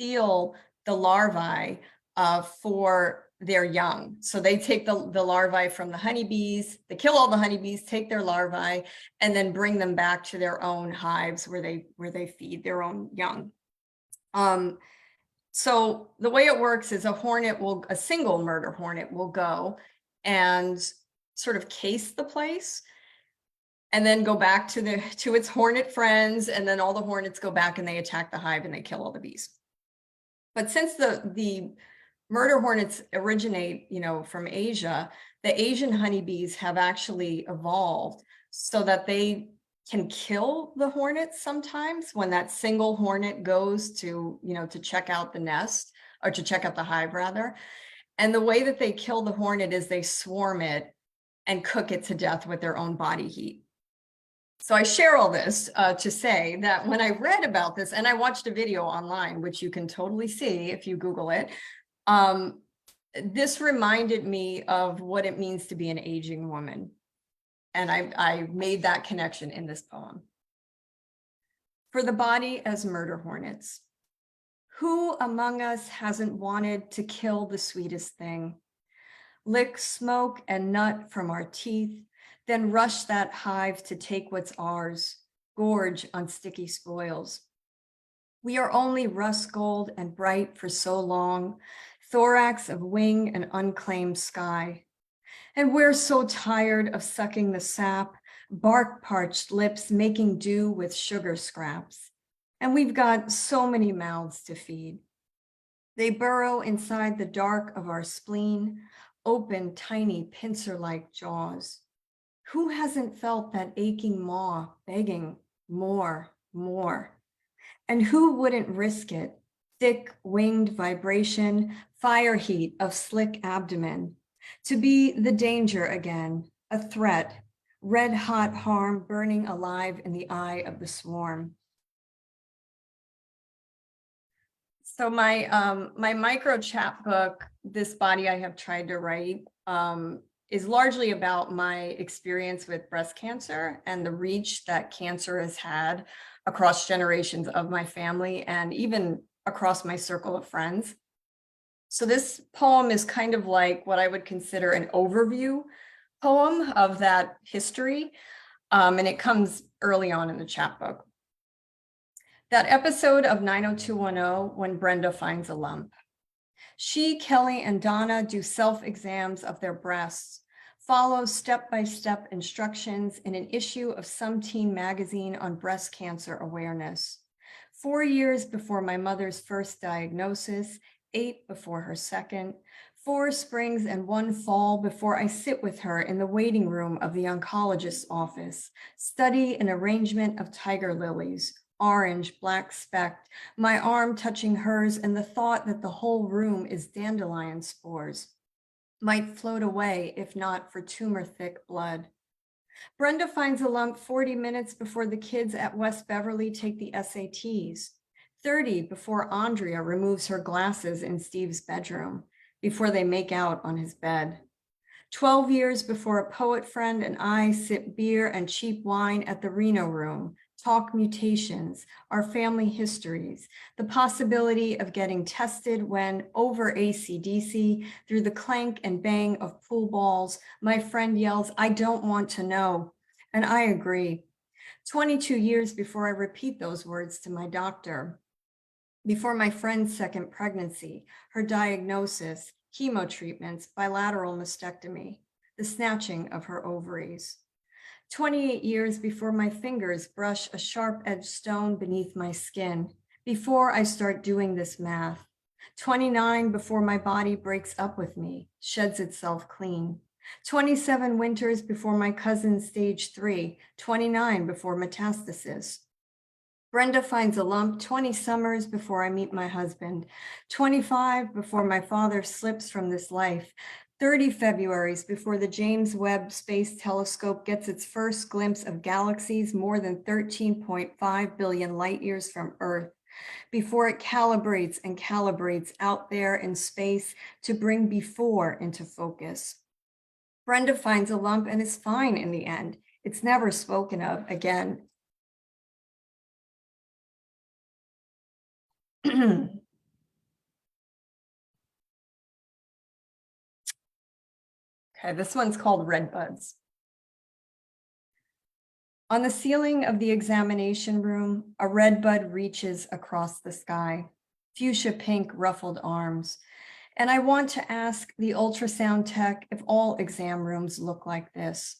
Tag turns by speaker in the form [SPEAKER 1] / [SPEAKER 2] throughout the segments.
[SPEAKER 1] steal the larvae for their young. So they take the larvae from the honeybees, they kill all the honeybees, take their larvae, and then bring them back to their own hives where they feed their own young. So the way it works is a single murder hornet will go and sort of case the place, and then go back to its hornet friends, and then all the hornets go back and they attack the hive and they kill all the bees. But since the murder hornets originate, from Asia, the Asian honeybees have actually evolved so that they can kill the hornets sometimes when that single hornet goes to check out the nest, or to check out the hive rather. And the way that they kill the hornet is they swarm it and cook it to death with their own body heat. So I share all this to say that when I read about this, and I watched a video online, which you can totally see if you Google it, this reminded me of what it means to be an aging woman. And I made that connection in this poem. For the body as murder hornets. Who among us hasn't wanted to kill the sweetest thing? Lick smoke and nut from our teeth, then rush that hive to take what's ours, gorge on sticky spoils. We are only rust gold and bright for so long, thorax of wing and unclaimed sky. And we're so tired of sucking the sap, bark-parched lips making do with sugar scraps. And we've got so many mouths to feed. They burrow inside the dark of our spleen, open tiny pincer-like jaws. Who hasn't felt that aching maw begging more, more? And who wouldn't risk it? Thick winged vibration, fire heat of slick abdomen. To be the danger again, a threat, red hot harm burning alive in the eye of the swarm. So my micro chapbook, this body I have tried to write, is largely about my experience with breast cancer and the reach that cancer has had across generations of my family and even across my circle of friends. So this poem is kind of like what I would consider an overview poem of that history, and it comes early on in the chapbook. That episode of 90210 when Brenda finds a lump. She, Kelly, and Donna do self-exams of their breasts, follow step-by-step instructions in an issue of some teen magazine on breast cancer awareness. 4 years before my mother's first diagnosis, 8 before her second, 4 springs and 1 fall before I sit with her in the waiting room of the oncologist's office, study an arrangement of tiger lilies, orange, black specked, my arm touching hers, and the thought that the whole room is dandelion spores might float away if not for tumor-thick blood. Brenda finds a lump 40 minutes before the kids at West Beverly take the SATs, 30 before Andrea removes her glasses in Steve's bedroom, before they make out on his bed. 12 years before a poet friend and I sip beer and cheap wine at the Reno Room, talk mutations, our family histories, the possibility of getting tested when, over AC/DC, through the clank and bang of pool balls, my friend yells, "I don't want to know." And I agree. 22 years before I repeat those words to my doctor. Before my friend's second pregnancy, her diagnosis, chemo treatments, bilateral mastectomy, the snatching of her ovaries. 28 years before my fingers brush a sharp-edged stone beneath my skin, before I start doing this math. 29 before my body breaks up with me, sheds itself clean. 27 winters before my cousin's stage 3, 29 before metastasis. Brenda finds a lump 20 summers before I meet my husband, 25 before my father slips from this life, 30 Februaries before the James Webb Space Telescope gets its first glimpse of galaxies more than 13.5 billion light years from Earth, before it calibrates and calibrates out there in space to bring before into focus. Brenda finds a lump and is fine in the end. It's never spoken of again. Okay, this one's called Red Buds. On the ceiling of the examination room, a red bud reaches across the sky, fuchsia pink ruffled arms. And I want to ask the ultrasound tech if all exam rooms look like this.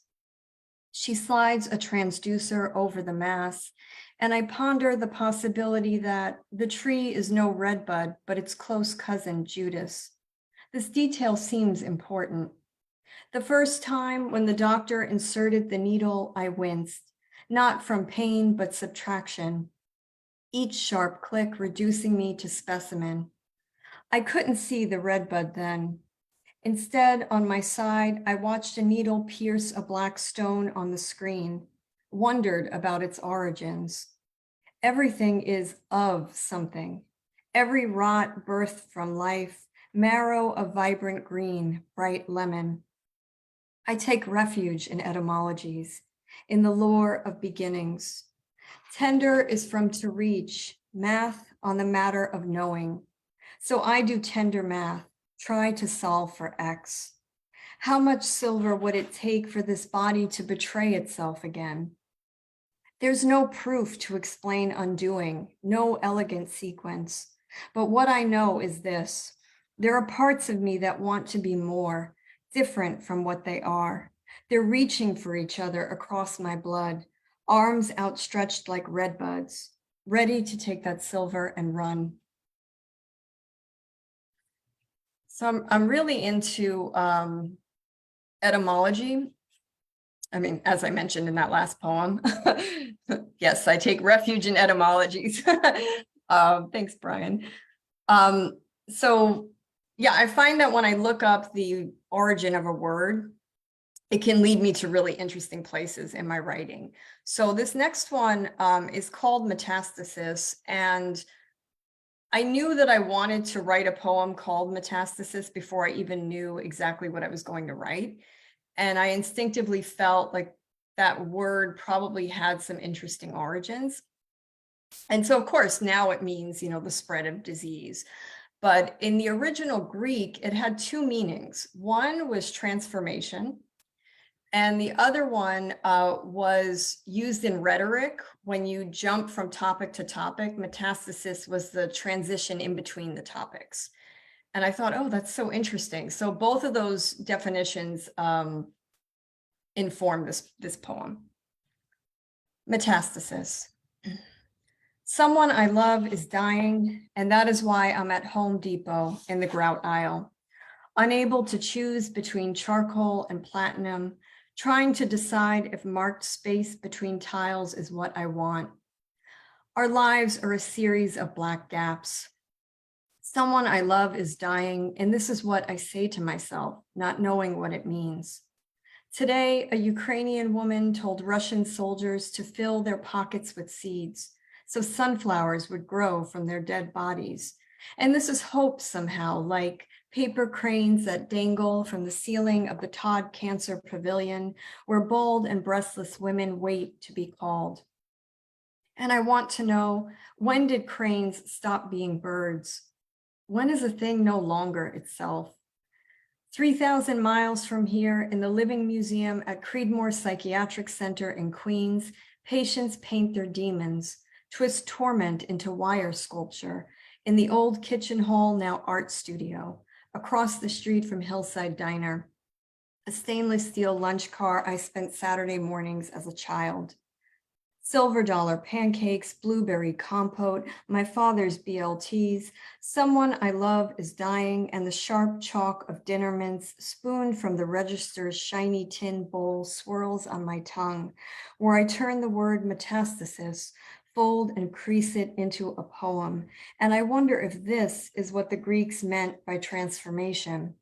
[SPEAKER 1] She slides a transducer over the mass, and I ponder the possibility that the tree is no redbud, but its close cousin, Judas. This detail seems important. The first time when the doctor inserted the needle, I winced, not from pain, but subtraction. Each sharp click reducing me to specimen. I couldn't see the redbud then. Instead, on my side, I watched a needle pierce a black stone on the screen, wondered about its origins. Everything is of something. Every rot birthed from life, marrow of vibrant green, bright lemon. I take refuge in etymologies, in the lore of beginnings. Tender is from to reach, math on the matter of knowing. So I do tender math, try to solve for X. How much silver would it take for this body to betray itself again? There's no proof to explain undoing, no elegant sequence. But what I know is this: there are parts of me that want to be more, different from what they are. They're reaching for each other across my blood, arms outstretched like redbuds, ready to take that silver and run. So I'm really into etymology. I mean, as I mentioned in that last poem, yes, I take refuge in etymologies. Thanks, Brian. So yeah, I find that when I look up the origin of a word, it can lead me to really interesting places in my writing. So this next one is called Metastasis, and I knew that I wanted to write a poem called Metastasis before I even knew exactly what I was going to write. And I instinctively felt like that word probably had some interesting origins. And so, of course, now it means, the spread of disease. But in the original Greek, it had two meanings. One was transformation, and the other one was used in rhetoric when you jump from topic to topic. Metastasis was the transition in between the topics. And I thought, oh, that's so interesting. So both of those definitions inform this poem. Metastasis. Someone I love is dying, and that is why I'm at Home Depot in the grout aisle, unable to choose between charcoal and platinum, trying to decide if marked space between tiles is what I want. Our lives are a series of black gaps. Someone I love is dying, and this is what I say to myself, not knowing what it means. Today, a Ukrainian woman told Russian soldiers to fill their pockets with seeds, so sunflowers would grow from their dead bodies. And this is hope somehow, like paper cranes that dangle from the ceiling of the Todd Cancer Pavilion, where bold and breastless women wait to be called. And I want to know, when did cranes stop being birds? When is a thing no longer itself? 3,000 miles from here, in the Living Museum at Creedmoor Psychiatric Center in Queens, patients paint their demons, twist torment into wire sculpture, in the old kitchen hall, now art studio, across the street from Hillside Diner, a stainless steel lunch car I spent Saturday mornings as a child. Silver dollar pancakes, blueberry compote, my father's BLTs, someone I love is dying, and the sharp chalk of dinner mints spooned from the register's shiny tin bowl swirls on my tongue, where I turn the word metastasis, fold and crease it into a poem. And I wonder if this is what the Greeks meant by transformation.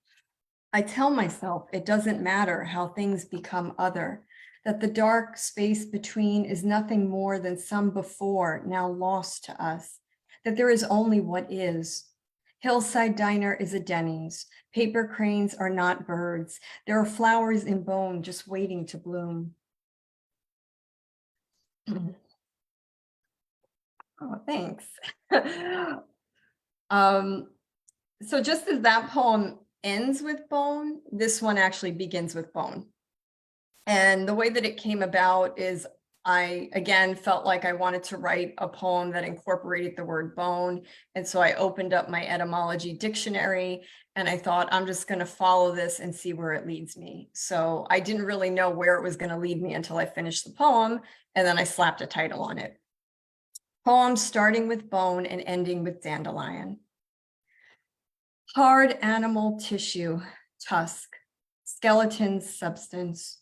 [SPEAKER 1] I tell myself it doesn't matter how things become other, that the dark space between is nothing more than some before now lost to us, that there is only what is. Hillside Diner is a Denny's. Paper cranes are not birds. There are flowers in bone just waiting to bloom. Oh, thanks. So just as that poem ends with bone. This one actually begins with bone. And the way that it came about is I, again, felt like I wanted to write a poem that incorporated the word bone. And so I opened up my etymology dictionary and I thought, I'm just going to follow this and see where it leads me. So I didn't really know where it was going to lead me until I finished the poem. And then I slapped a title on it. Poem starting with bone and ending with dandelion. Hard animal tissue, tusk, skeleton substance.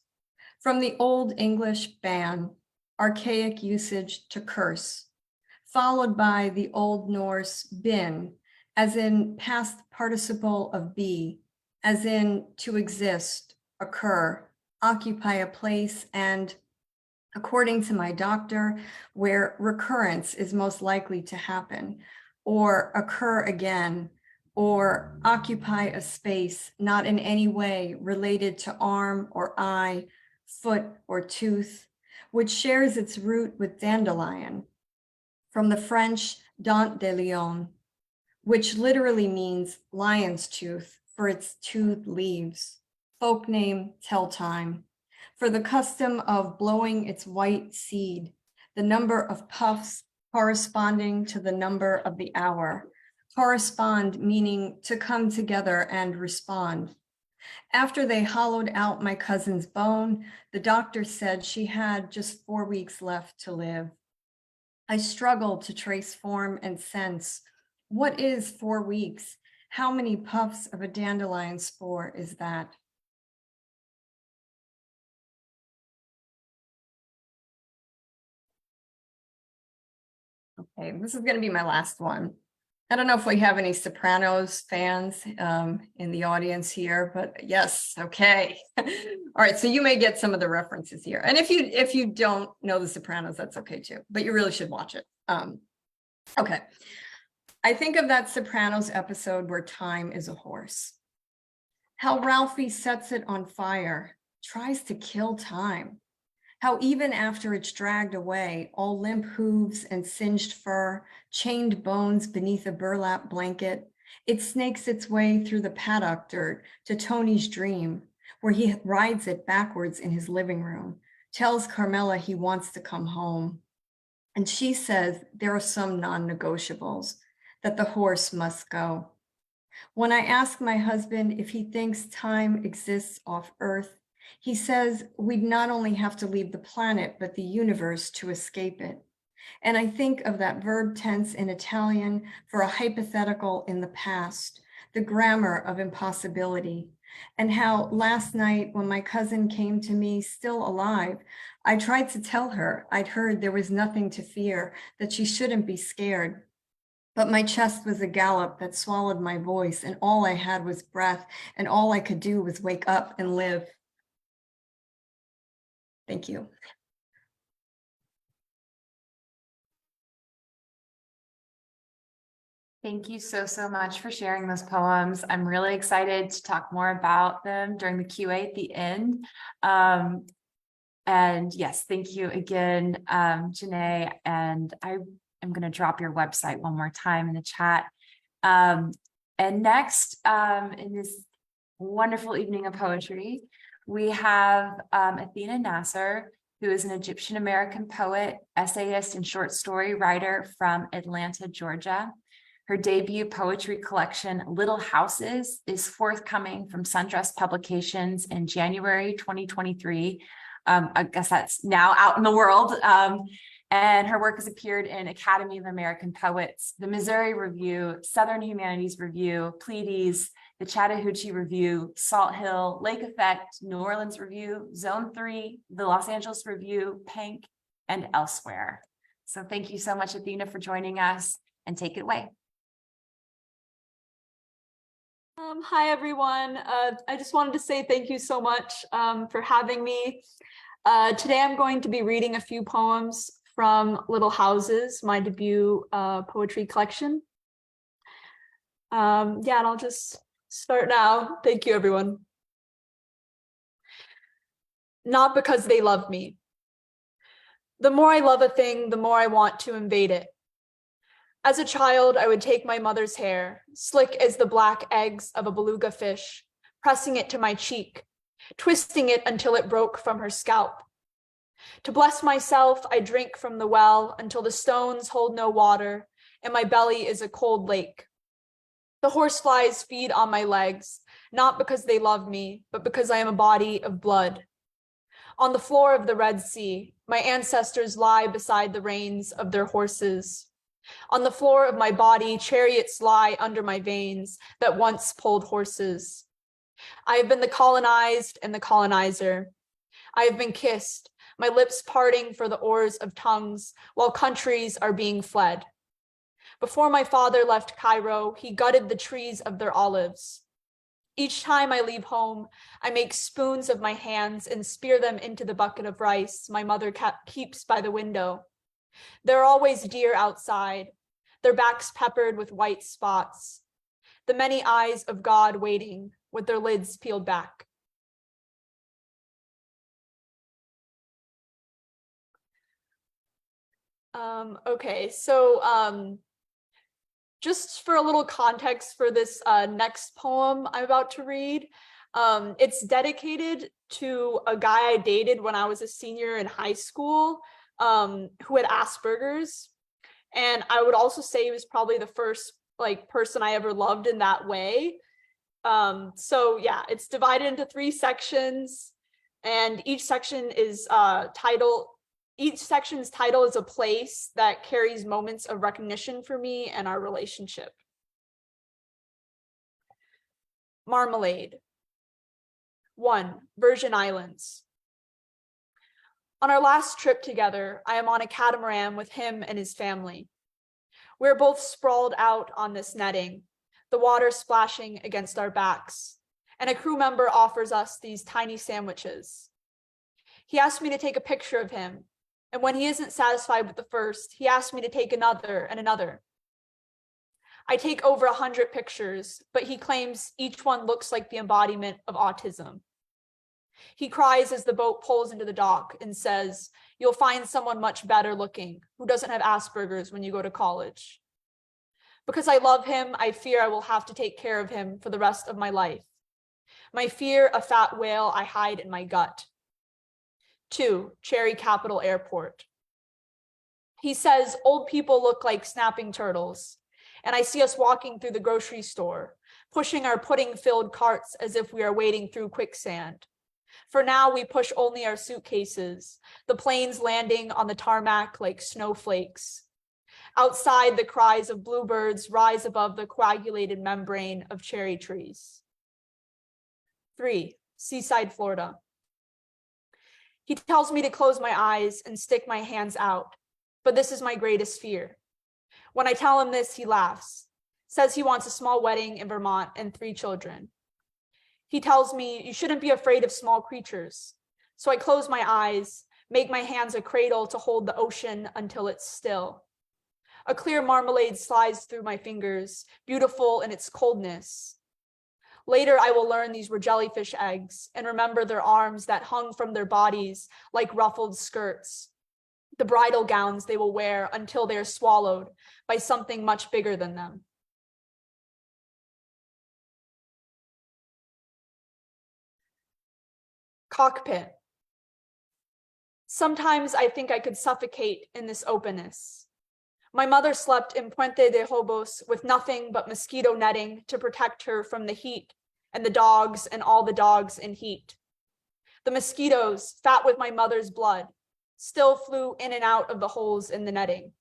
[SPEAKER 1] From the Old English ban, archaic usage to curse, followed by the Old Norse bin, as in past participle of be, as in to exist, occur, occupy a place, and according to my doctor, where recurrence is most likely to happen, or occur again, or occupy a space not in any way related to arm or eye, foot or tooth, which shares its root with dandelion, from the French dent de lion, which literally means lion's tooth for its toothed leaves, folk name tell time, for the custom of blowing its white seed, the number of puffs corresponding to the number of the hour, correspond meaning to come together and respond. After they hollowed out my cousin's bone, the doctor said she had just 4 weeks left to live. I struggled to trace form and sense. What is 4 weeks? How many puffs of a dandelion spore is that? Okay, this is going to be my last one. I don't know if we have any Sopranos fans in the audience here, but yes, okay. All right, so you may get some of the references here. And if you don't know the Sopranos, that's okay too, but you really should watch it. Okay. I think of that Sopranos episode where time is a horse. How Ralphie sets it on fire, tries to kill time. How even after it's dragged away, all limp hooves and singed fur, chained bones beneath a burlap blanket, it snakes its way through the paddock dirt to Tony's dream, where he rides it backwards in his living room, tells Carmela he wants to come home. And she says there are some non-negotiables, that the horse must go. When I ask my husband if he thinks time exists off Earth, he says we'd not only have to leave the planet, but the universe to escape it. And I think of that verb tense in Italian for a hypothetical in the past, the grammar of impossibility, and how last night when my cousin came to me still alive, I tried to tell her I'd heard there was nothing to fear, that she shouldn't be scared. But my chest was a gallop that swallowed my voice, and all I had was breath, and all I could do was wake up and live. Thank you.
[SPEAKER 2] Thank you so much for sharing those poems. I'm really excited to talk more about them during the QA at the end. And yes, thank you again, Janae. And I am going to drop your website one more time in the chat. And next, in this wonderful evening of poetry, we have Athena Nassar, who is an Egyptian-American poet, essayist, and short story writer from Atlanta, Georgia. Her debut poetry collection, Little Houses, is forthcoming from Sundress Publications in January 2023. I guess that's now out in the world. And her work has appeared in Academy of American Poets, the Missouri Review, Southern Humanities Review, Pleiades, the Chattahoochee Review, Salt Hill, Lake Effect, New Orleans Review, Zone 3, the Los Angeles Review, Pank, and elsewhere. So thank you so much, Athena, for joining us, and take it away.
[SPEAKER 3] Hi, everyone. I just wanted to say thank you so much for having me. Today, I'm going to be reading a few poems from Little Houses, my debut poetry collection. And I'll just start now. Thank you, everyone. Not because they love me. The more I love a thing, the more I want to invade it. As a child, I would take my mother's hair, slick as the black eggs of a beluga fish, pressing it to my cheek, twisting it until it broke from her scalp. To bless myself, I drink from the well until the stones hold no water and my belly is a cold lake. The horseflies feed on my legs, not because they love me, but because I am a body of blood. On the floor of the Red Sea, my ancestors lie beside the reins of their horses. On the floor of my body, chariots lie under my veins that once pulled horses. I have been the colonized and the colonizer. I have been kissed, my lips parting for the oars of tongues, while countries are being fled. Before my father left Cairo, he gutted the trees of their olives. Each time I leave home, I make spoons of my hands and spear them into the bucket of rice my mother keeps by the window. There are always deer outside, their backs peppered with white spots, the many eyes of God waiting with their lids peeled back. Okay, so just for a little context for this next poem I'm about to read, it's dedicated to a guy I dated when I was a senior in high school, who had Asperger's. And I would also say he was probably the first person I ever loved in that way. So yeah, it's divided into 3 sections, and each section's title is a place that carries moments of recognition for me and our relationship. Marmalade. 1. Virgin Islands. On our last trip together, I am on a catamaran with him and his family. We're both sprawled out on this netting, the water splashing against our backs, and a crew member offers us these tiny sandwiches. He asked me to take a picture of him, and when he isn't satisfied with the first, he asks me to take another and another. I take over 100 pictures, but he claims each one looks like the embodiment of autism. He cries as the boat pulls into the dock and says, "You'll find someone much better looking who doesn't have Asperger's when you go to college." Because I love him, I fear I will have to take care of him for the rest of my life. My fear, a fat whale I hide in my gut. 2. Cherry Capital Airport. He says old people look like snapping turtles, and I see us walking through the grocery store, pushing our pudding-filled carts as if we are wading through quicksand. For now, we push only our suitcases, the planes landing on the tarmac like snowflakes. Outside, the cries of bluebirds rise above the coagulated membrane of cherry trees. 3. Seaside, Florida. He tells me to close my eyes and stick my hands out, but this is my greatest fear. When I tell him this, he laughs, says he wants a small wedding in Vermont and 3 children. He tells me, "You shouldn't be afraid of small creatures." So I close my eyes, make my hands a cradle to hold the ocean until it's still. A clear marmalade slides through my fingers, beautiful in its coldness. Later, I will learn these were jellyfish eggs and remember their arms that hung from their bodies like ruffled skirts, the bridal gowns they will wear until they are swallowed by something much bigger than them. Cockpit. Sometimes I think I could suffocate in this openness. My mother slept in Puente de Hobos with nothing but mosquito netting to protect her from the heat and the dogs and all the dogs in heat. The mosquitoes, fat with my mother's blood, still flew in and out of the holes in the netting.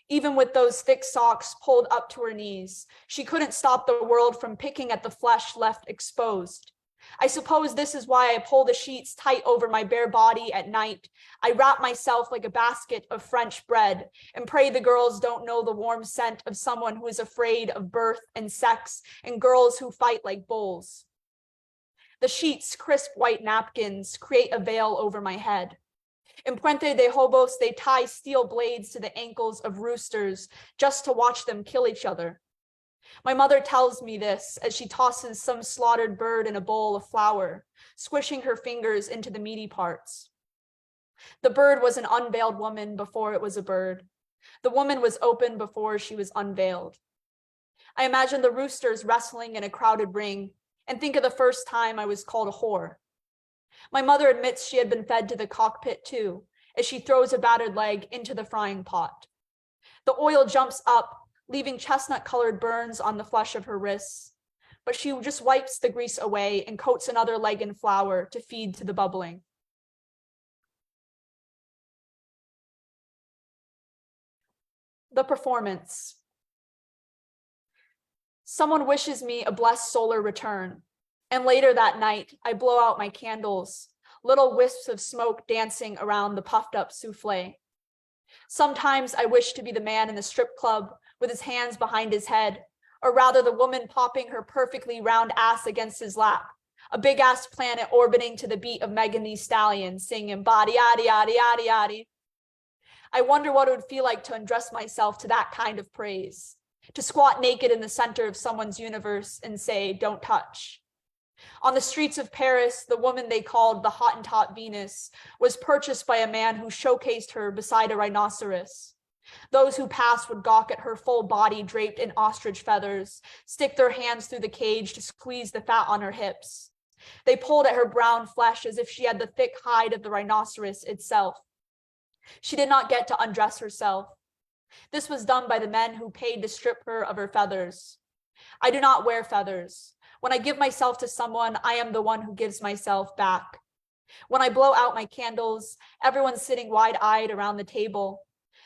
[SPEAKER 3] Even with those thick socks pulled up to her knees, she couldn't stop the world from picking at the flesh left exposed. I suppose this is why I pull the sheets tight over my bare body at night. I wrap myself like a basket of French bread and pray the girls don't know the warm scent of someone who is afraid of birth and sex and girls who fight like bulls. The sheets, crisp white napkins, create a veil over my head. In Puente de Hobos, they tie steel blades to the ankles of roosters just to watch them kill each other. My mother tells me this as she tosses some slaughtered bird in a bowl of flour, squishing her fingers into the meaty parts. The bird was an unveiled woman before it was a bird. The woman was open before she was unveiled. I imagine the roosters wrestling in a crowded ring and think of the first time I was called a whore. My mother admits she had been fed to the cockpit too, as she throws a battered leg into the frying pot. The oil jumps up, leaving chestnut-colored burns on the flesh of her wrists, but she just wipes the grease away and coats another leg in flour to feed to the bubbling. The performance. Someone wishes me a blessed solar return, and later that night, I blow out my candles, little wisps of smoke dancing around the puffed-up souffle. Sometimes I wish to be the man in the strip club with his hands behind his head, or rather the woman popping her perfectly round ass against his lap, a big-ass planet orbiting to the beat of Megan Thee Stallion singing body yaddy yaddy yaddy yaddy. I wonder what it would feel like to undress myself to that kind of praise, to squat naked in the center of someone's universe and say, don't touch. On the streets of Paris, the woman they called the Hottentot Venus was purchased by a man who showcased her beside a rhinoceros. Those who passed would gawk at her full body draped in ostrich feathers, stick their hands through the cage to squeeze the fat on her hips. They pulled at her brown flesh as if she had the thick hide of the rhinoceros itself. She did not get to undress herself. This was done by the men who paid to strip her of her feathers. I do not wear feathers. When I give myself to someone, I am the one who gives myself back. When I blow out my candles, everyone's sitting wide-eyed around the table.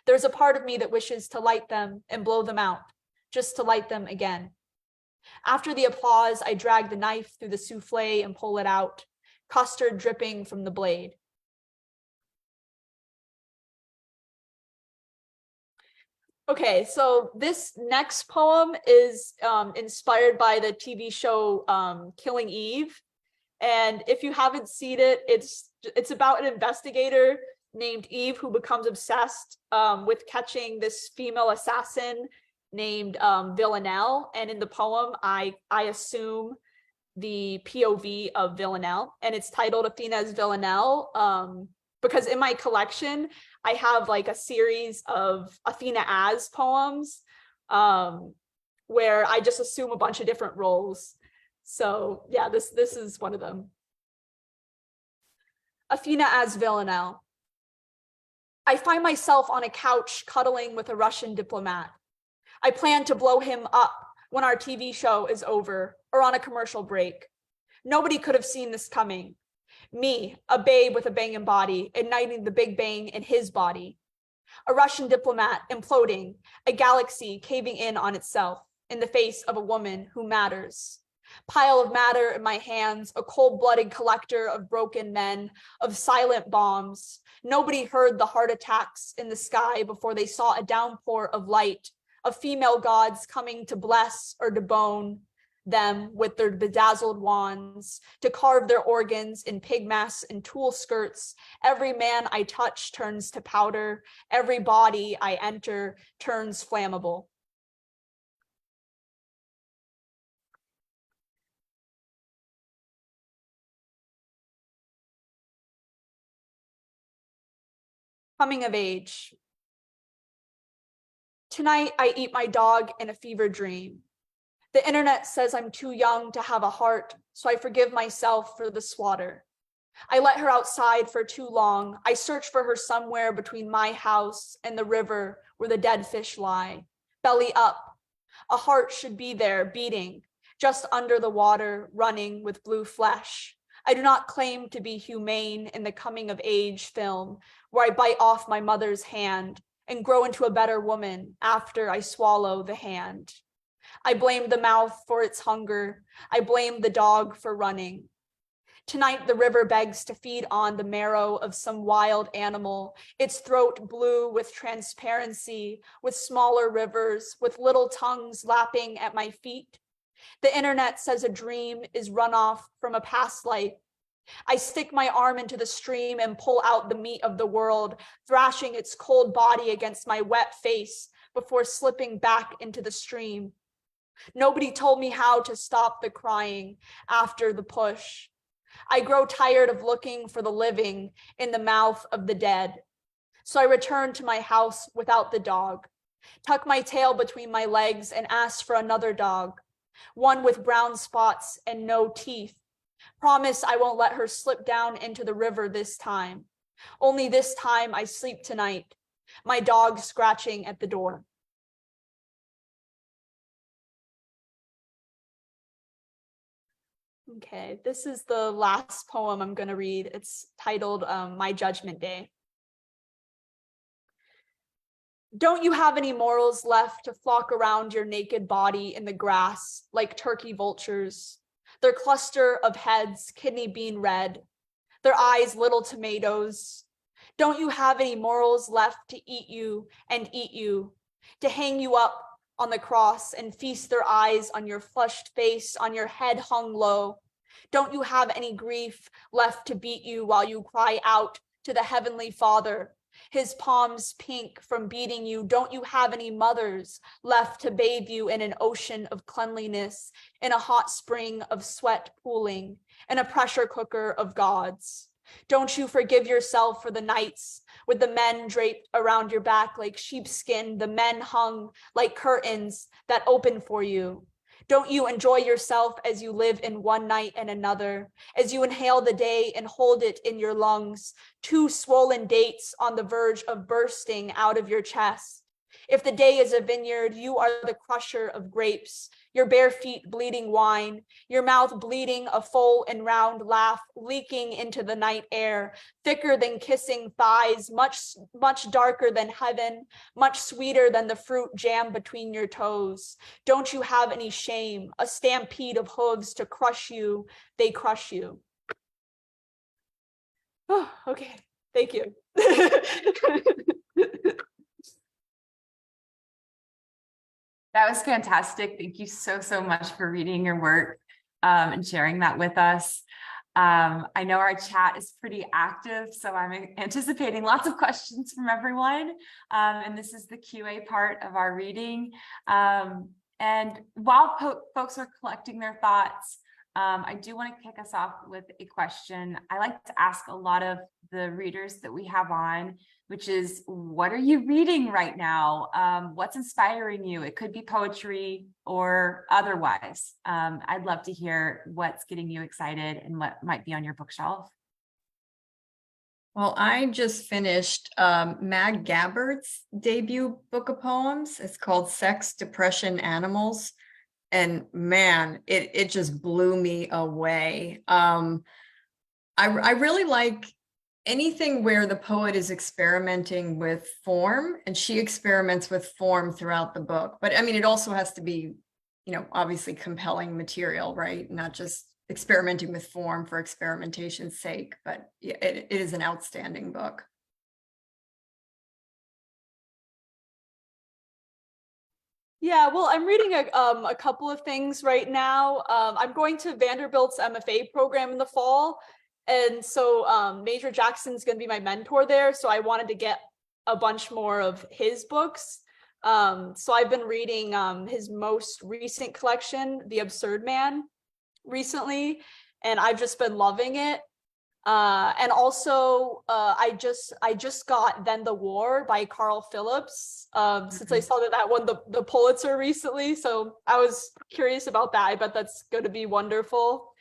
[SPEAKER 3] There's a part of me that wishes to light them and blow them out, just to light them again. After the applause, I drag the knife through the souffle and pull it out, custard dripping from the blade. Okay, so this next poem is inspired by the TV show Killing Eve. And if you haven't seen it, it's about an investigator named Eve who becomes obsessed with catching this female assassin named Villanelle. And in the poem, I assume the POV of Villanelle, and it's titled Athena's Villanelle. Because in my collection, I have like a series of Athena as poems where I just assume a bunch of different roles. So yeah, this is one of them. Athena as Villanelle. I find myself on a couch cuddling with a Russian diplomat. I plan to blow him up when our TV show is over or on a commercial break. Nobody could have seen this coming. Me, a babe with a banging body, igniting the Big Bang in his body. A Russian diplomat imploding, a galaxy caving in on itself in the face of a woman who matters. Pile of matter in my hands, a cold-blooded collector of broken men, of silent bombs. Nobody heard the heart attacks in the sky before they saw a downpour of light, of female gods coming to bless or to bone them with their bedazzled wands, to carve their organs in pig masks and tulle skirts. Every man I touch turns to powder. Every body I enter turns flammable. Coming of age. Tonight, I eat my dog in a fever dream. The internet says I'm too young to have a heart, so I forgive myself for the slaughter. I let her outside for too long. I search for her somewhere between my house and the river where the dead fish lie, belly up. A heart should be there beating, just under the water, running with blue flesh. I do not claim to be humane in the coming of age film, where I bite off my mother's hand and grow into a better woman after I swallow the hand. I blame the mouth for its hunger. I blame the dog for running. Tonight, the river begs to feed on the marrow of some wild animal, its throat blue with transparency, with smaller rivers, with little tongues lapping at my feet. The internet says a dream is runoff from a past life. I stick my arm into the stream and pull out the meat of the world, thrashing its cold body against my wet face before slipping back into the stream. Nobody told me how to stop the crying after the push. I grow tired of looking for the living in the mouth of the dead. So I returned to my house without the dog, tuck my tail between my legs and asked for another dog, one with brown spots and no teeth. Promise I won't let her slip down into the river this time. Only this time I sleep tonight, my dog scratching at the door. Okay, this is the last poem I'm going to read. It's titled My Judgment Day. Don't you have any morals left to flock around your naked body in the grass like turkey vultures? Their cluster of heads, kidney bean red, their eyes little tomatoes. Don't you have any morals left to eat you and eat you, to hang you up on the cross and feast their eyes on your flushed face, on your head hung low? Don't you have any grief left to beat you while you cry out to the Heavenly Father, his palms pink from beating you? Don't you have any mothers left to bathe you in an ocean of cleanliness, in a hot spring of sweat pooling, in a pressure cooker of gods? Don't you forgive yourself for the nights with the men draped around your back like sheepskin, the men hung like curtains that open for you? Don't you enjoy yourself as you live in one night and another, as you inhale the day and hold it in your lungs, two swollen dates on the verge of bursting out of your chest? If the day is a vineyard, you are the crusher of grapes, your bare feet bleeding wine, your mouth bleeding a full and round laugh leaking into the night air, thicker than kissing thighs, much darker than heaven, much sweeter than the fruit jam between your toes. Don't you have any shame, a stampede of hooves to crush you? They crush you. Oh, okay, thank you.
[SPEAKER 2] That was fantastic. Thank you so, so much for reading your work and sharing that with us. I know our chat is pretty active, so I'm anticipating lots of questions from everyone. And this is the QA part of our reading. And while folks are collecting their thoughts, I do want to kick us off with a question I like to ask a lot of the readers that we have on, which is, what are you reading right now? What's inspiring you? It could be poetry or otherwise. I'd love to hear what's getting you excited and what might be on your bookshelf.
[SPEAKER 1] Well, I just finished Mag Gabbard's debut book of poems. It's called Sex, Depression, Animals. And man, it just blew me away. I really like anything where the poet is experimenting with form, and she experiments with form throughout the book. But I mean, it also has to be, obviously compelling material, right? Not just experimenting with form for experimentation's sake, but yeah, it is an outstanding book.
[SPEAKER 3] Yeah, well, I'm reading a couple of things right now. I'm going to Vanderbilt's MFA program in the fall. And so Major Jackson's going to be my mentor there. So I wanted to get a bunch more of his books. So I've been reading his most recent collection, The Absurd Man, recently, and I've just been loving it. And also I just got Then the War by Carl Phillips, since I saw that won the Pulitzer recently. So I was curious about that. I bet that's going to be wonderful.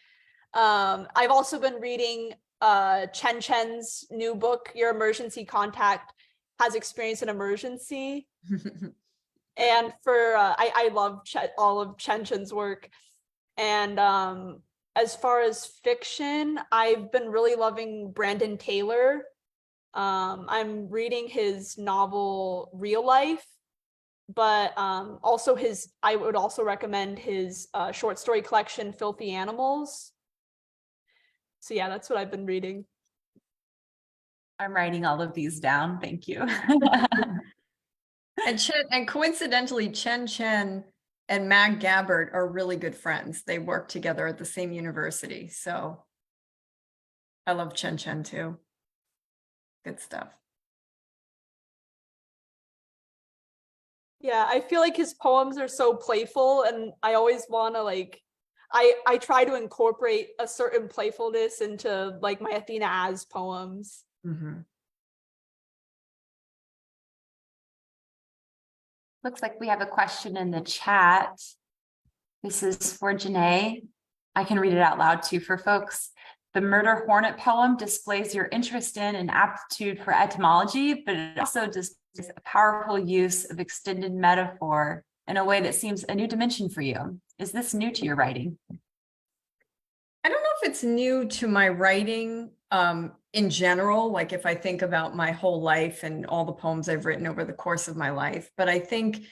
[SPEAKER 3] I've also been reading Chen Chen's new book, Your Emergency Contact Has Experienced an Emergency. And I love all of Chen Chen's work. And as far as fiction, I've been really loving Brandon Taylor. I'm reading his novel Real Life, but also I would also recommend his short story collection Filthy Animals. So yeah, that's what I've been reading.
[SPEAKER 2] I'm writing all of these down. Thank you.
[SPEAKER 1] And coincidentally, Chen and Mag Gabbard are really good friends. They work together at the same university. So I love Chen too. Good stuff.
[SPEAKER 3] Yeah, I feel like his poems are so playful, and I always want to I try to incorporate a certain playfulness into like my Athena as poems.
[SPEAKER 1] Mm-hmm.
[SPEAKER 2] Looks like we have a question in the chat. This is for Janae. I can read it out loud too for folks. The Murder Hornet poem displays your interest in and aptitude for etymology, but it also displays a powerful use of extended metaphor in a way that seems a new dimension for you. Is this new to your writing?
[SPEAKER 1] I don't know if it's new to my writing in general, like if I think about my whole life and all the poems I've written over the course of my life, but I think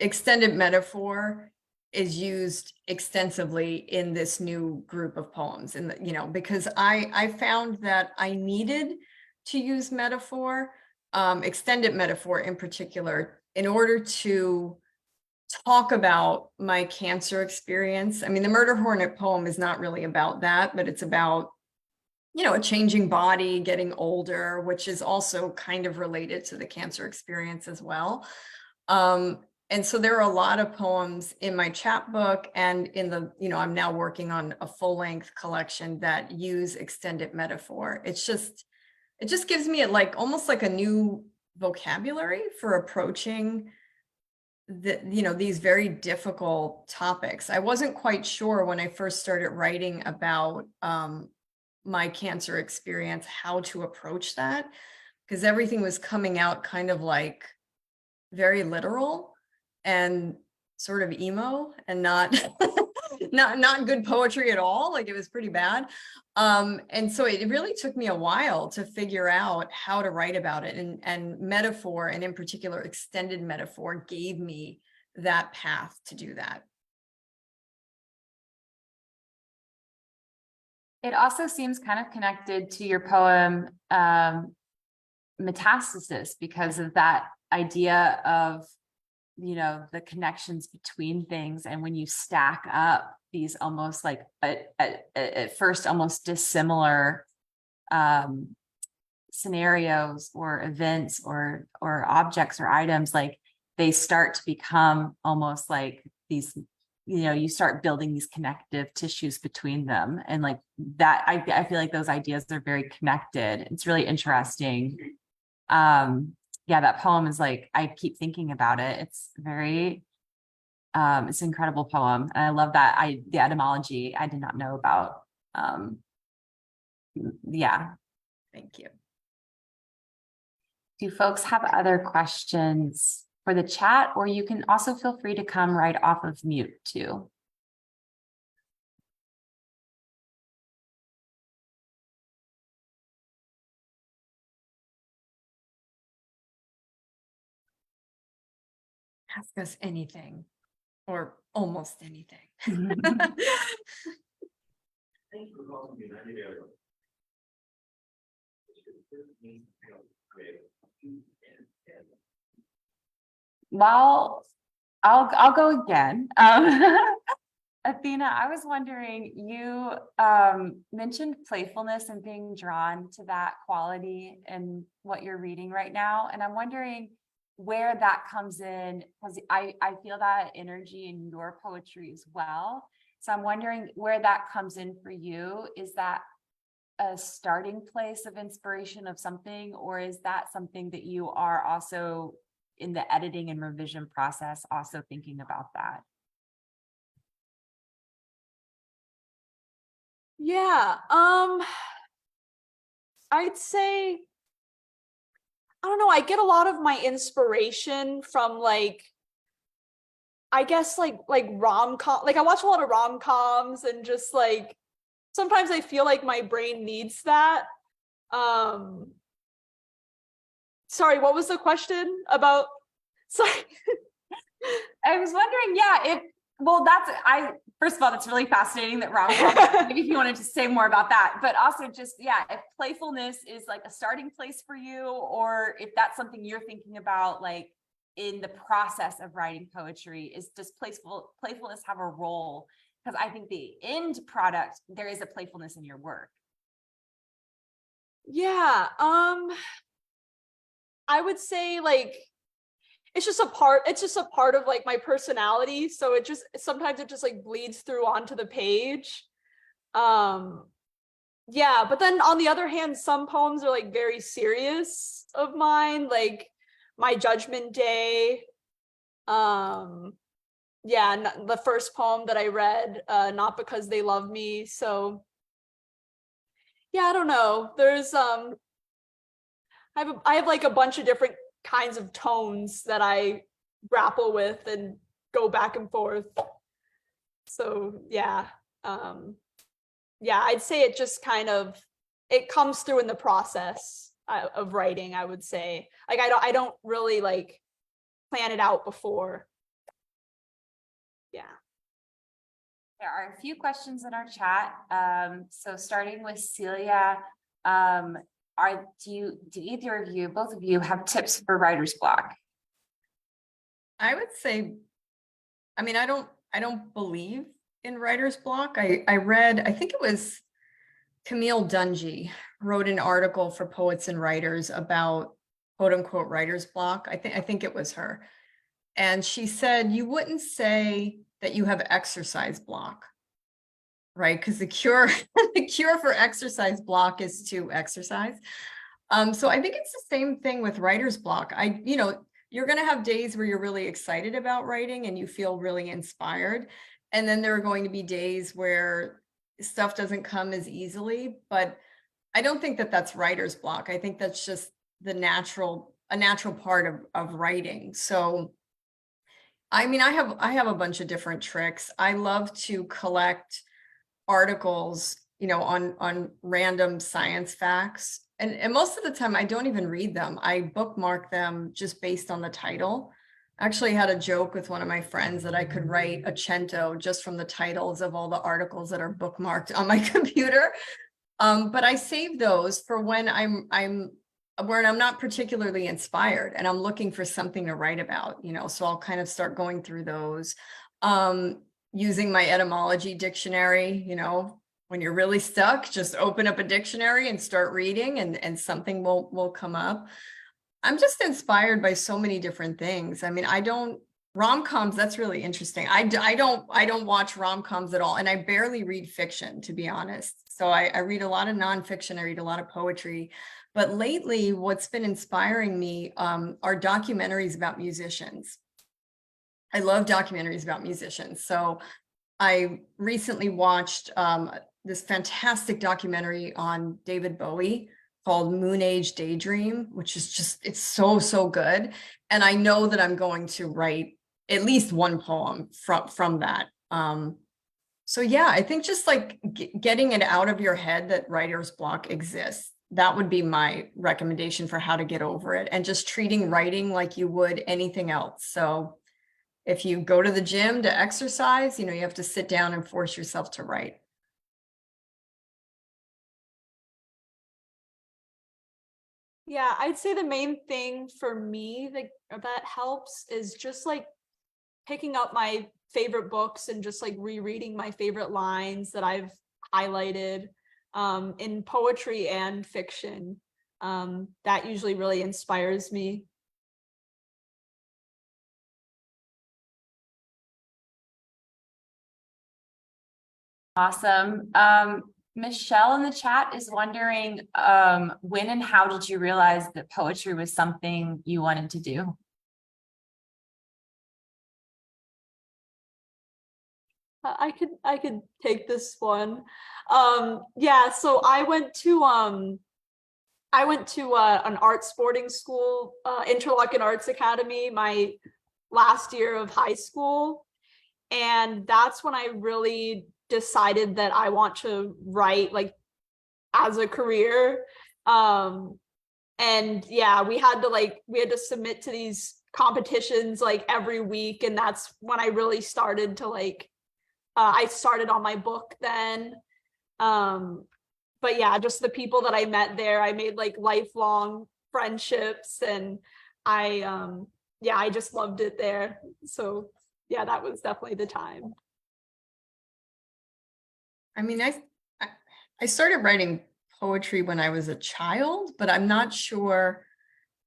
[SPEAKER 1] extended metaphor is used extensively in this new group of poems. And, because I found that I needed to use metaphor, extended metaphor in particular, in order to talk about my cancer experience. I mean, the Murder Hornet poem is not really about that, but it's about, a changing body, getting older, which is also kind of related to the cancer experience as well. And so there are a lot of poems in my chapbook and in the, I'm now working on a full-length collection that use extended metaphor. It just gives me almost like a new vocabulary for approaching these very difficult topics. I wasn't quite sure when I first started writing about my cancer experience how to approach that, because everything was coming out kind of like very literal and sort of emo and not not good poetry at all. Like, it was pretty bad. And so it really took me a while to figure out how to write about it, and metaphor, and in particular extended metaphor, gave me that path to do that.
[SPEAKER 2] It also seems kind of connected to your poem, Metastasis, because of that idea of, the connections between things. And when you stack up these almost like at first almost dissimilar scenarios or events or objects or items, like they start to become almost like these, you start building these connective tissues between them. And like that, I feel like those ideas are very connected. It's really interesting. Yeah, that poem is like, I keep thinking about it. It's very, it's an incredible poem. And I love that the etymology I did not know about. Yeah.
[SPEAKER 1] Thank you.
[SPEAKER 2] Do folks have other questions for the chat, or you can also feel free to come right off of mute too.
[SPEAKER 1] Ask us anything, or almost anything.
[SPEAKER 2] Well, I'll go again. Athena, I was wondering, you mentioned playfulness and being drawn to that quality in what you're reading right now. And I'm wondering where that comes in, because I feel that energy in your poetry as well. So I'm wondering where that comes in for you. Is that a starting place of inspiration of something, or is that something that you are also in the editing and revision process also thinking about that?
[SPEAKER 3] Yeah, I'd say, I don't know, I get a lot of my inspiration from I guess like rom-com, like I watch a lot of rom-coms, and just like sometimes I feel like my brain needs that. Sorry, what was the question about? Sorry.
[SPEAKER 2] I was wondering, yeah, first of all, that's really fascinating that rom-com, maybe if you wanted to say more about that, but also just, yeah, if playfulness is like a starting place for you, or if that's something you're thinking about, like in the process of writing poetry, does playfulness have a role? Because I think the end product, there is a playfulness in your work.
[SPEAKER 3] Yeah, I would say like it's just a part of like my personality, so sometimes it just like bleeds through onto the page. Yeah, but then on the other hand, some poems are like very serious of mine, like My Judgment Day, Yeah, the first poem that I read, Not Because They Love Me. So yeah, I don't know. There's I have like a bunch of different kinds of tones that I grapple with and go back and forth. So yeah. Yeah, I'd say it just kind of, it comes through in the process of writing, I would say. Like I don't really like plan it out before. Yeah.
[SPEAKER 2] There are a few questions in our chat. So starting with Celia, do either of you, both of you, have tips for writer's block?
[SPEAKER 1] I would say, I mean, I don't believe in writer's block. I read, I think it was Camille Dungy wrote an article for Poets and Writers about quote unquote writer's block. I think it was her. And she said, you wouldn't say that you have exercise block, right? Because the cure, the cure for exercise block is to exercise. So I think it's the same thing with writer's block. You're going to have days where you're really excited about writing and you feel really inspired. And then there are going to be days where stuff doesn't come as easily, but I don't think that that's writer's block. I think that's just a natural part of writing. So, I mean, I have a bunch of different tricks. I love to collect articles, on random science facts. And most of the time I don't even read them. I bookmark them just based on the title. I actually had a joke with one of my friends that I could write a cento just from the titles of all the articles that are bookmarked on my computer. But I save those for when I'm not particularly inspired and I'm looking for something to write about, so I'll kind of start going through those. Using my etymology dictionary, when you're really stuck, just open up a dictionary and start reading and something will come up. I'm just inspired by so many different things. I mean, rom-coms, that's really interesting. I don't watch rom-coms at all. And I barely read fiction, to be honest. So I read a lot of nonfiction, I read a lot of poetry. But lately, what's been inspiring me are documentaries about musicians. I love documentaries about musicians. So I recently watched this fantastic documentary on David Bowie called Moon Age Daydream, which is just, it's so good. And I know that I'm going to write at least one poem from that. So yeah, I think just like getting it out of your head that writer's block exists. That would be my recommendation for how to get over it, and just treating writing like you would anything else. So if you go to the gym to exercise, you have to sit down and force yourself to write.
[SPEAKER 3] Yeah, I'd say the main thing for me that helps is just like picking up my favorite books and just like rereading my favorite lines that I've highlighted in poetry and fiction. That usually really inspires me.
[SPEAKER 2] Awesome. Michelle in the chat is wondering, when and how did you realize that poetry was something you wanted to do?
[SPEAKER 3] I could take this one. Yeah, so I went to an arts boarding school, Interlochen Arts Academy, my last year of high school. And that's when I really decided that I want to write like as a career. And yeah, we had to submit to these competitions like every week. And that's when I really started to I started on my book then. But yeah, just the people that I met there, I made like lifelong friendships, and I just loved it there. So yeah, that was definitely the time.
[SPEAKER 1] I mean, I started writing poetry when I was a child, but I'm not sure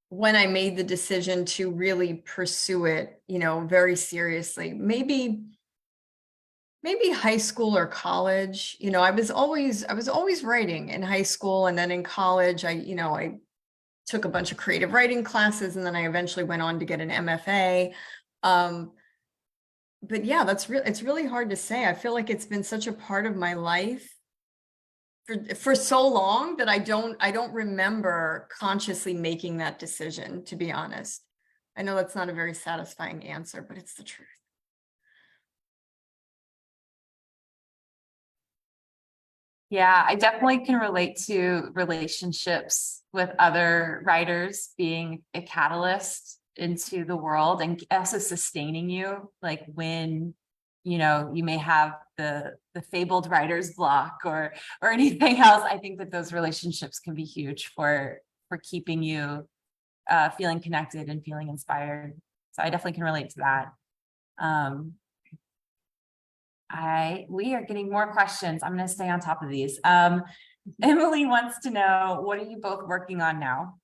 [SPEAKER 1] when I made the decision to really pursue it, very seriously. Maybe high school or college. I was always writing in high school, and then in college, I took a bunch of creative writing classes, and then I eventually went on to get an MFA. But yeah, it's really hard to say. I feel like it's been such a part of my life for so long that I don't remember consciously making that decision, to be honest. I know that's not a very satisfying answer, but it's the truth.
[SPEAKER 2] Yeah, I definitely can relate to relationships with other writers being a catalyst into the world and also sustaining you, like when you may have the fabled writer's block or anything else. I think that those relationships can be huge for keeping you feeling connected and feeling inspired. So I definitely can relate to that. We are getting more questions. I'm going to stay on top of these. Emily wants to know, what are you both working on now?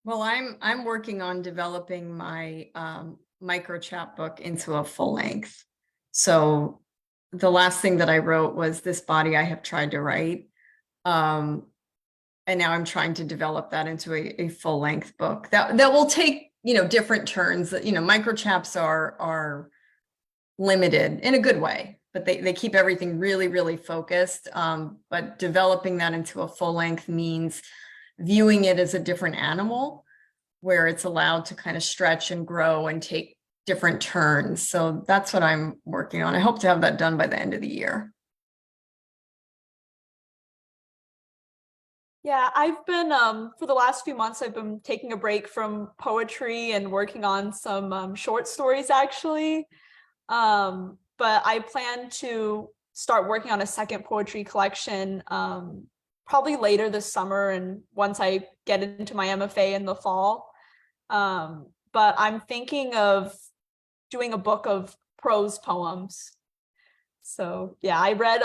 [SPEAKER 1] Well, I'm working on developing my micro chapbook into a full length. So the last thing that I wrote was This Body I Have Tried to Write. And now I'm trying to develop that into a full length book that will take, different turns. Micro chaps are limited in a good way, but they keep everything really, really focused. But developing that into a full length means viewing it as a different animal where it's allowed to kind of stretch and grow and take different turns. So that's what I'm working on. I hope to have that done by the end of the year.
[SPEAKER 3] Yeah, I've been for the last few months, I've been taking a break from poetry and working on some short stories actually. But I plan to start working on a second poetry collection probably later this summer and once I get into my MFA in the fall. But I'm thinking of doing a book of prose poems. So yeah, I read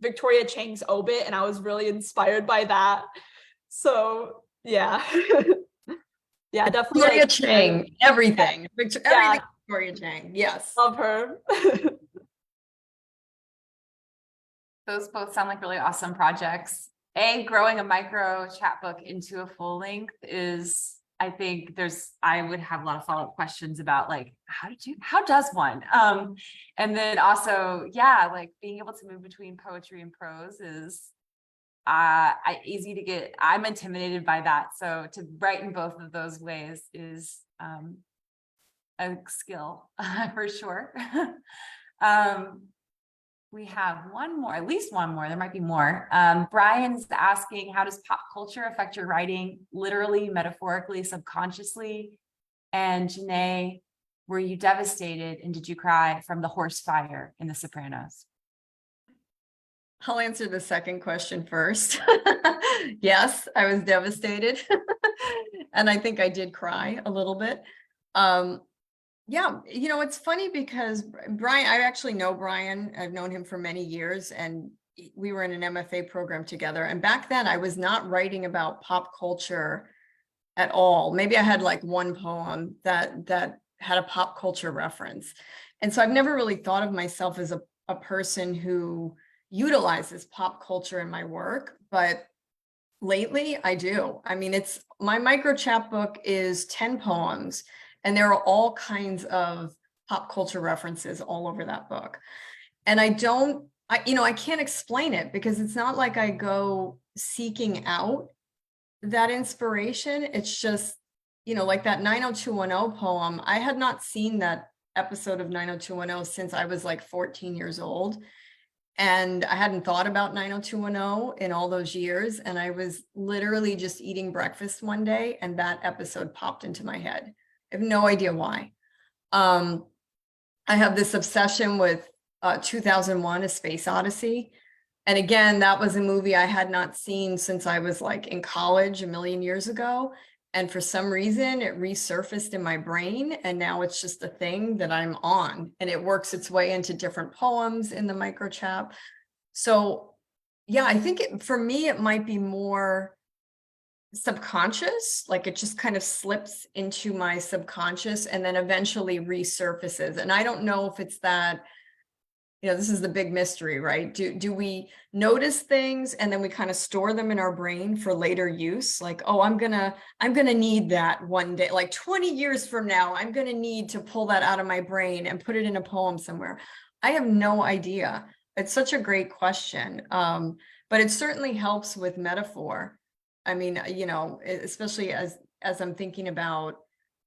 [SPEAKER 3] Victoria Chang's Obit and I was really inspired by that. So yeah. Yeah, definitely.
[SPEAKER 1] Victoria Chang, everything.
[SPEAKER 3] Yeah.
[SPEAKER 1] Everything Victoria Chang, yes.
[SPEAKER 3] Love her.
[SPEAKER 2] Those both sound like really awesome projects. Growing a micro chapbook into a full length is, I think I would have a lot of follow-up questions about like, how does one? And then also, yeah, like being able to move between poetry and prose is easy to get. I'm intimidated by that. So to write in both of those ways is a skill for sure. We have one more, at least one more. There might be more. Brian's asking, how does pop culture affect your writing, literally, metaphorically, subconsciously? And Janae, were you devastated and did you cry from the horse fire in The Sopranos?
[SPEAKER 1] I'll answer the second question first. Yes, I was devastated. And I think I did cry a little bit. Yeah, it's funny because Brian, I actually know Brian. I've known him for many years and we were in an MFA program together. And back then I was not writing about pop culture at all. Maybe I had like one poem that had a pop culture reference. And so I've never really thought of myself as a person who utilizes pop culture in my work, but lately I do. I mean, my micro chapbook is 10 poems. And there are all kinds of pop culture references all over that book. And I can't explain it because it's not like I go seeking out that inspiration. It's just, like that 90210 poem. I had not seen that episode of 90210 since I was like 14 years old. And I hadn't thought about 90210 in all those years. And I was literally just eating breakfast one day and that episode popped into my head. I have no idea why. I have this obsession with 2001: A Space Odyssey. And again, that was a movie I had not seen since I was like in college a million years ago. And for some reason, it resurfaced in my brain. And now it's just a thing that I'm on. And it works its way into different poems in the microchap. So yeah, I think for me, it might be more subconscious, like it just kind of slips into my subconscious and then eventually resurfaces. And I don't know if it's that this is the big mystery, right? Do we notice things and then we kind of store them in our brain for later use? Like, oh, I'm gonna need that one day, like 20 years from now, I'm gonna need to pull that out of my brain and put it in a poem somewhere. I have no idea. It's such a great question. But it certainly helps with metaphor. I mean, especially as I'm thinking about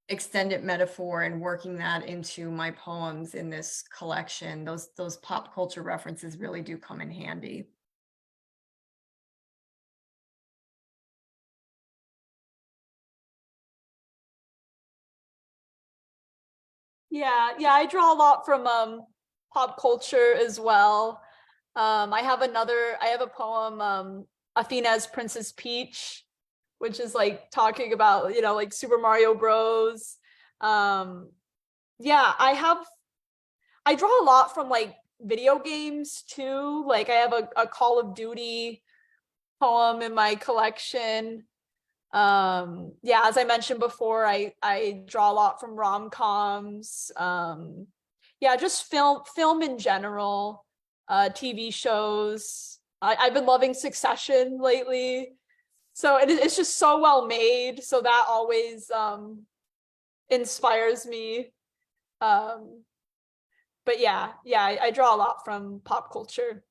[SPEAKER 1] extended metaphor and working that into my poems in this collection, those pop culture references really do come in handy.
[SPEAKER 3] Yeah, I draw a lot from pop culture as well. I have a poem, Athena's Princess Peach, which is like talking about, like Super Mario Bros. Yeah, I draw a lot from like video games too. Like I have a Call of Duty poem in my collection. Yeah, as I mentioned before, I draw a lot from rom-coms. Yeah, just film in general, TV shows. I've been loving Succession lately. So it's just so well made. So that always inspires me. But yeah, I draw a lot from pop culture.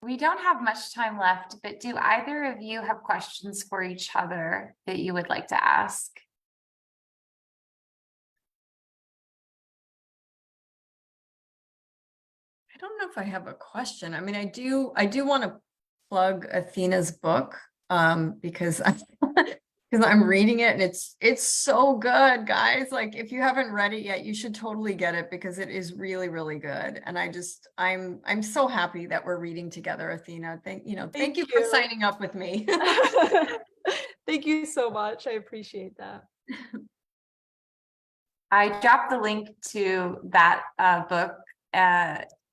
[SPEAKER 2] We don't have much time left, but do either of you have questions for each other that you would like to ask?
[SPEAKER 1] I don't know if I have a question. I mean, I do want to plug Athena's book, because I'm reading it and it's so good, guys. Like if you haven't read it yet, you should totally get it because it is really, really good. And I'm so happy that we're reading together, Athena. Thank you for signing up with me.
[SPEAKER 3] Thank you so much. I appreciate that.
[SPEAKER 2] I dropped the link to that book,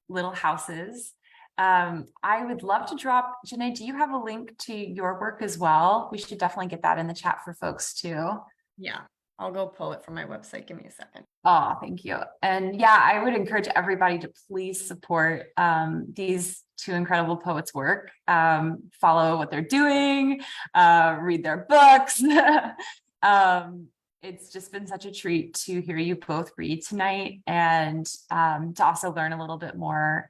[SPEAKER 2] Little Houses. I would love to drop, Janae, do you have a link to your work as well? We should definitely get that in the chat for folks too.
[SPEAKER 1] Yeah, I'll go pull it from my website. Give me a second.
[SPEAKER 2] Oh, thank you. And yeah, I would encourage everybody to please support these two incredible poets' work. Follow what they're doing, read their books. It's just been such a treat to hear you both read tonight and to also learn a little bit more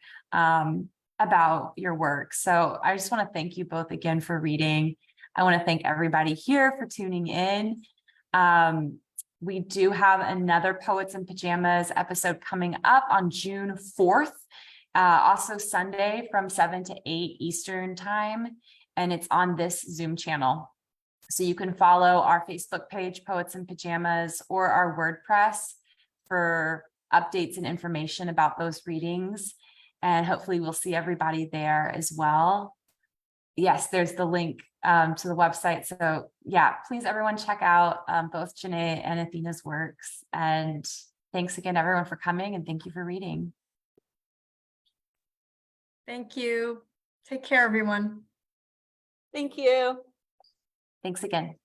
[SPEAKER 2] about your work. So I just want to thank you both again for reading. I want to thank everybody here for tuning in. We do have another Poets in Pajamas episode coming up on June 4th, also Sunday from 7 to 8 Eastern time, and it's on this Zoom channel. So you can follow our Facebook page, Poets in Pajamas, or our WordPress for updates and information about those readings. And hopefully we'll see everybody there as well. Yes, there's the link to the website. So yeah, please everyone check out both Janae and Athena's works. And thanks again, everyone, for coming, and thank you for reading.
[SPEAKER 1] Thank you. Take care, everyone.
[SPEAKER 3] Thank you.
[SPEAKER 2] Thanks again.